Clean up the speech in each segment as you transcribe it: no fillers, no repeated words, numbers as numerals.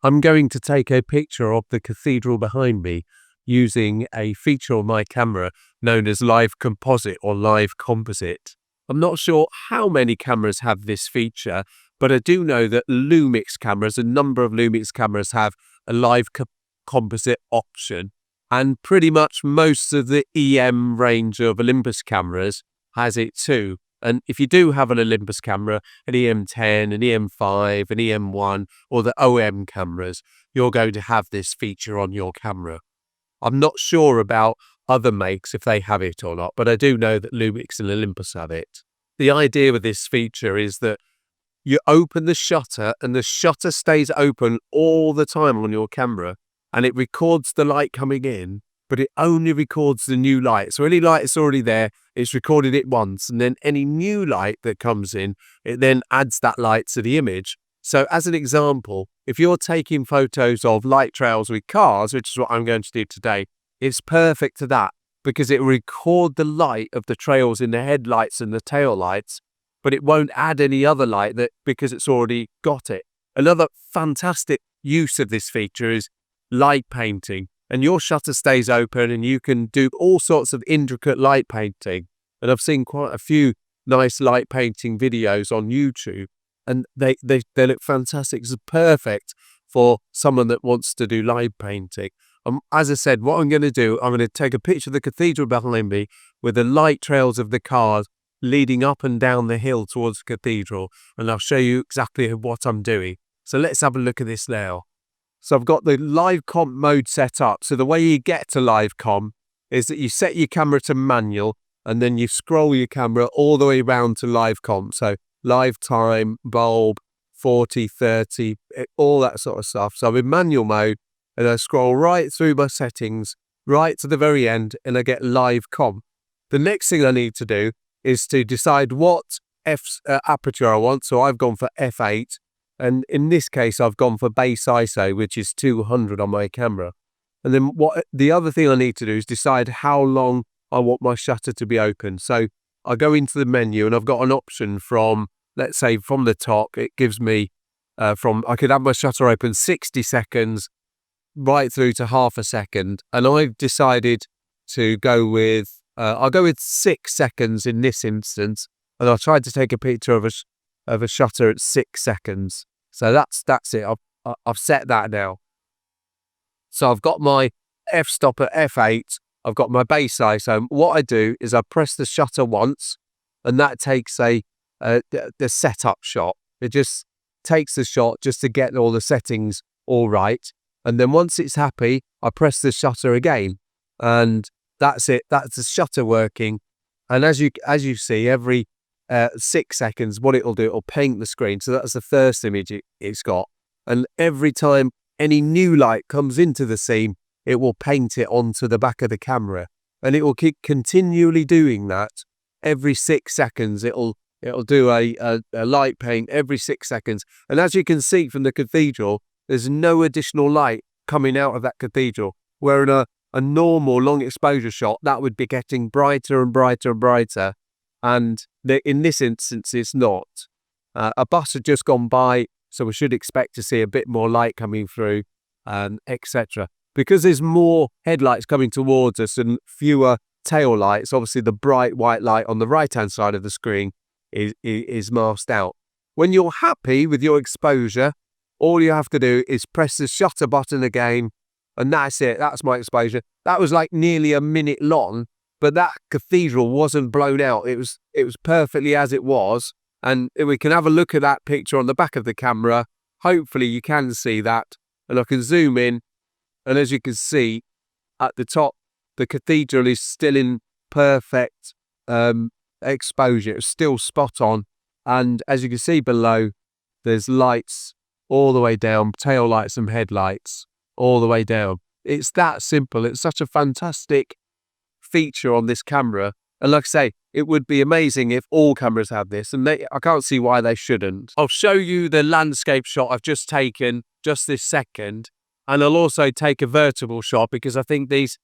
I'm going to take a picture of the cathedral behind me using a feature on my camera known as Live Composite or Live Composite. I'm not sure how many cameras have this feature, but I do know that Lumix cameras, a number of Lumix cameras have a Live Composite option, and pretty much most of the EM range of Olympus cameras has it too. And if you do have an Olympus camera, an EM10, an EM5, an EM1, or the OM cameras, you're going to have this feature on your camera. I'm not sure about other makes if they have it or not, but I do know that Lumix and Olympus have it. The idea with this feature is that you open the shutter and the shutter stays open all the time on your camera, and it records the light coming in, but it only records the new light. So any light that's already there, it's recorded it once, and then any new light that comes in, it then adds that light to the image. So as an example, if you're taking photos of light trails with cars, which is what I'm going to do today, it's perfect for that because it will record the light of the trails in the headlights and the tail lights, but it won't add any other light because it's already got it. Another fantastic use of this feature is light painting. And your shutter stays open and you can do all sorts of intricate light painting. And I've seen quite a few nice light painting videos on YouTube, and they look fantastic. It's perfect for someone that wants to do light painting. As I said, what I'm going to do, I'm going to take a picture of the cathedral behind me with the light trails of the cars leading up and down the hill towards the cathedral, and I'll show you exactly what I'm doing. So let's have a look at this now. So I've got the LiveComp mode set up. So the way you get to LiveComp is that you set your camera to manual and then you scroll your camera all the way around to LiveComp. So live time, bulb, 40, 30, all that sort of stuff. So I'm in manual mode and I scroll right through my settings, right to the very end, and I get LiveComp. The next thing I need to do is to decide what aperture I want. So I've gone for f8. And in this case, I've gone for base ISO, which is 200 on my camera. And then the other thing I need to do is decide how long I want my shutter to be open. So I go into the menu and I've got an option from, let's say from the top, it gives me I could have my shutter open 60 seconds right through to half a second. And I've decided to go with, I'll go with 6 seconds in this instance. And I tried to take a picture of a shutter at 6 seconds. So that's it. I've set that now. So I've got my f-stop at f8. I've got my base ISO. What I do is I press the shutter once, and that takes the setup shot. It just takes the shot just to get all the settings all right. And then once it's happy, I press the shutter again, and that's it. That's the shutter working. And as you see, every 6 seconds, what it'll do, it'll paint the screen. So that's the first image it's got. And every time any new light comes into the scene, it will paint it onto the back of the camera. And it will keep continually doing that. Every 6 seconds, it'll do a light paint every 6 seconds. And as you can see from the cathedral, there's no additional light coming out of that cathedral. Where in a normal long exposure shot, that would be getting brighter and brighter and brighter. And in this instance, it's not. A bus had just gone by, so we should expect to see a bit more light coming through, etc. Because there's more headlights coming towards us and fewer tail lights, obviously the bright white light on the right-hand side of the screen is masked out. When you're happy with your exposure, all you have to do is press the shutter button again, and that's it. That's my exposure. That was like nearly a minute long. But that cathedral wasn't blown out. It was perfectly as it was. And we can have a look at that picture on the back of the camera. Hopefully you can see that. And I can zoom in. And as you can see at the top, the cathedral is still in perfect exposure. It's still spot on. And as you can see below, there's lights all the way down, tail lights and headlights all the way down. It's that simple. It's such a fantastic feature on this camera, and like I say, it would be amazing if all cameras had this, and I can't see why they shouldn't. I'll show you the landscape shot I've just taken just this second, and I'll also take a vertical shot because I think this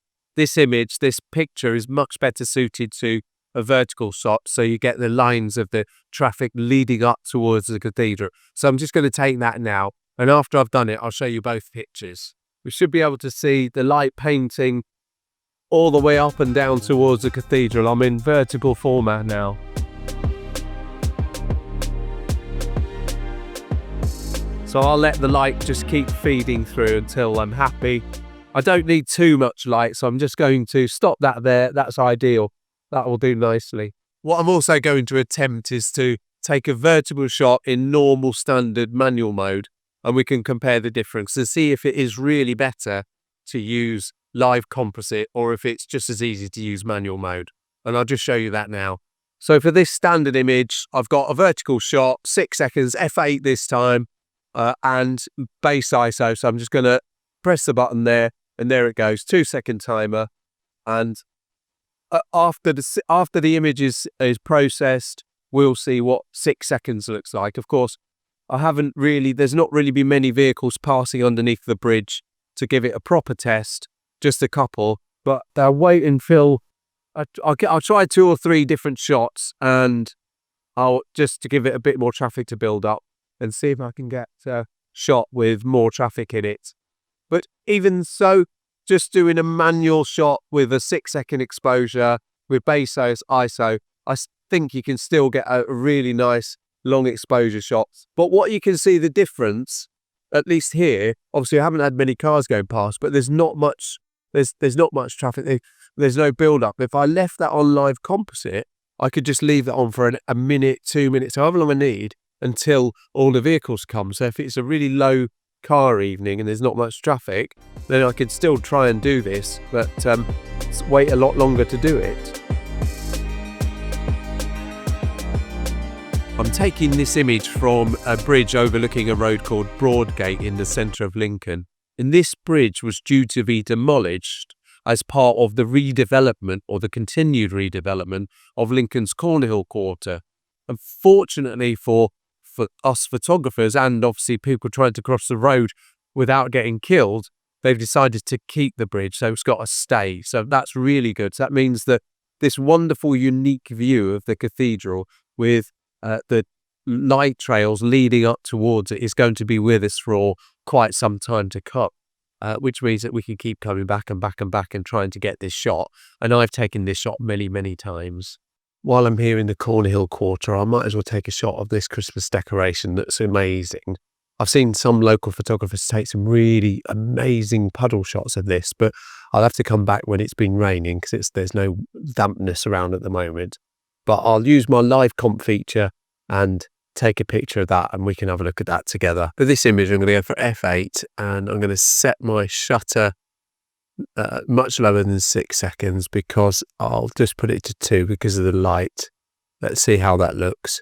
picture is much better suited to a vertical shot, so you get the lines of the traffic leading up towards the cathedral. So I'm just going to take that now, And after I've done it, I'll show you both pictures. We should be able to see the light painting all the way up and down towards the cathedral. I'm in vertical format now. So I'll let the light just keep feeding through until I'm happy. I don't need too much light, so I'm just going to stop that there. That's ideal. That will do nicely. What I'm also going to attempt is to take a vertical shot in normal standard manual mode, and we can compare the difference to see if it is really better to use live composite or if it's just as easy to use manual mode. And I'll just show you that now. So for this standard image, I've got a vertical shot, 6 seconds, f8 this time, and base ISO. So I'm just going to press the button there, and there it goes, 2-second timer. And after the image is processed, we'll see what 6 seconds looks like. Of course, there's not really been many vehicles passing underneath the bridge to give it a proper test, just a couple, but I'll wait until I'll try 2 or 3 different shots, and I'll just to give it a bit more traffic to build up and see if I can get a shot with more traffic in it. But even so, just doing a manual shot with a 6-second exposure with base ISO, I think you can still get a really nice long exposure shot. But what you can see the difference, at least here, obviously I haven't had many cars going past, but there's not much traffic. There's no build up. If I left that on live composite, I could just leave that on for a minute, 2 minutes, however long I need, until all the vehicles come. So if it's a really low car evening and there's not much traffic, then I could still try and do this, but wait a lot longer to do it. I'm taking this image from a bridge overlooking a road called Broadgate in the centre of Lincoln. And this bridge was due to be demolished as part of the redevelopment or the continued redevelopment of Lincoln's Cornhill Quarter. Unfortunately for us photographers and obviously people trying to cross the road without getting killed, they've decided to keep the bridge, so it's got to stay. So that's really good. So that means that this wonderful, unique view of the cathedral with the light trails leading up towards it is going to be with us for quite some time to come, which means that we can keep coming back and back and back and trying to get this shot. And I've taken this shot many, many times. While I'm here in the Cornhill Quarter, I might as well take a shot of this Christmas decoration that's amazing. I've seen some local photographers take some really amazing puddle shots of this, but I'll have to come back when it's been raining because there's no dampness around at the moment. But I'll use my LiveComp feature and take a picture of that, and we can have a look at that together. For this image, I'm going to go for f8, and I'm going to set my shutter much lower than 6 seconds because I'll just put it to 2 because of the light. Let's see how that looks.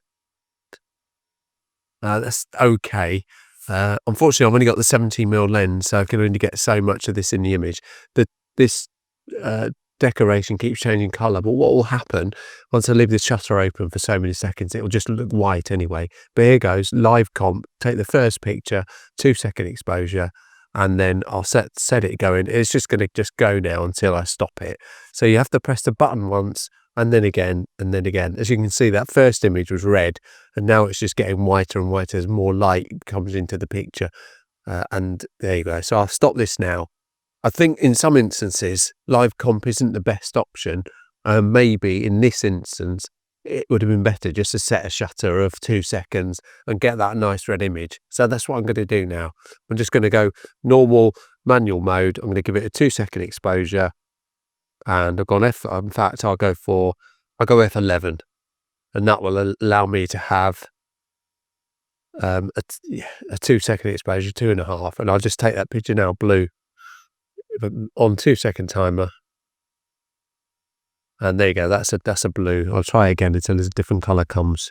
That's okay. Unfortunately, I've only got the 17mm lens, so I can only get so much of this in the image. This decoration keeps changing colour, but what will happen once I leave the shutter open for so many seconds, it will just look white anyway. But here goes, LiveComp, take the first picture, 2-second exposure, and then I'll set it going. It's just going to just go now until I stop it. So you have to press the button once, and then again, and then again. As you can see, that first image was red, and now it's just getting whiter and whiter as more light comes into the picture. And there you go. So I'll stop this now. I think in some instances, LiveComp isn't the best option. Maybe in this instance, it would have been better just to set a shutter of 2 seconds and get that nice red image. So that's what I'm going to do now. I'm just going to go normal manual mode. I'm going to give it a 2-second exposure, and I've gone in fact, I'll go F11, and that will allow me to have a 2-second exposure, 2.5, and I'll just take that picture now blue on 2-second timer. And there you go, that's a blue. I'll try again until a different colour comes.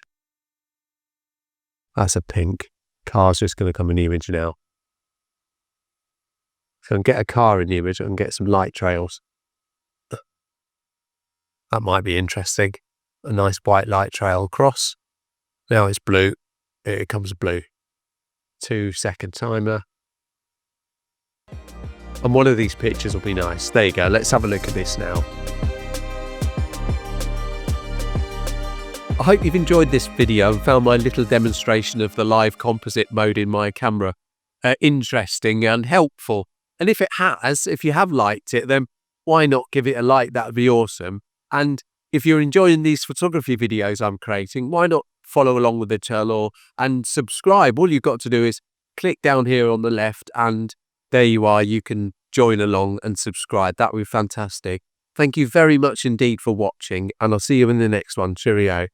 That's a pink. Car's just going to come in the image now. So I can get a car in the image and get some light trails. That might be interesting. A nice white light trail across. Now it's blue. Here it comes blue. 2-second timer. And one of these pictures will be nice. There you go. Let's have a look at this now. I hope you've enjoyed this video and found my little demonstration of the live composite mode in my camera interesting and helpful. And if it has, if you have liked it, then why not give it a like? That would be awesome. And if you're enjoying these photography videos I'm creating, why not follow along with the channel and subscribe? All you've got to do is click down here on the left and there you are. You can join along and subscribe. That would be fantastic. Thank you very much indeed for watching, and I'll see you in the next one. Cheerio.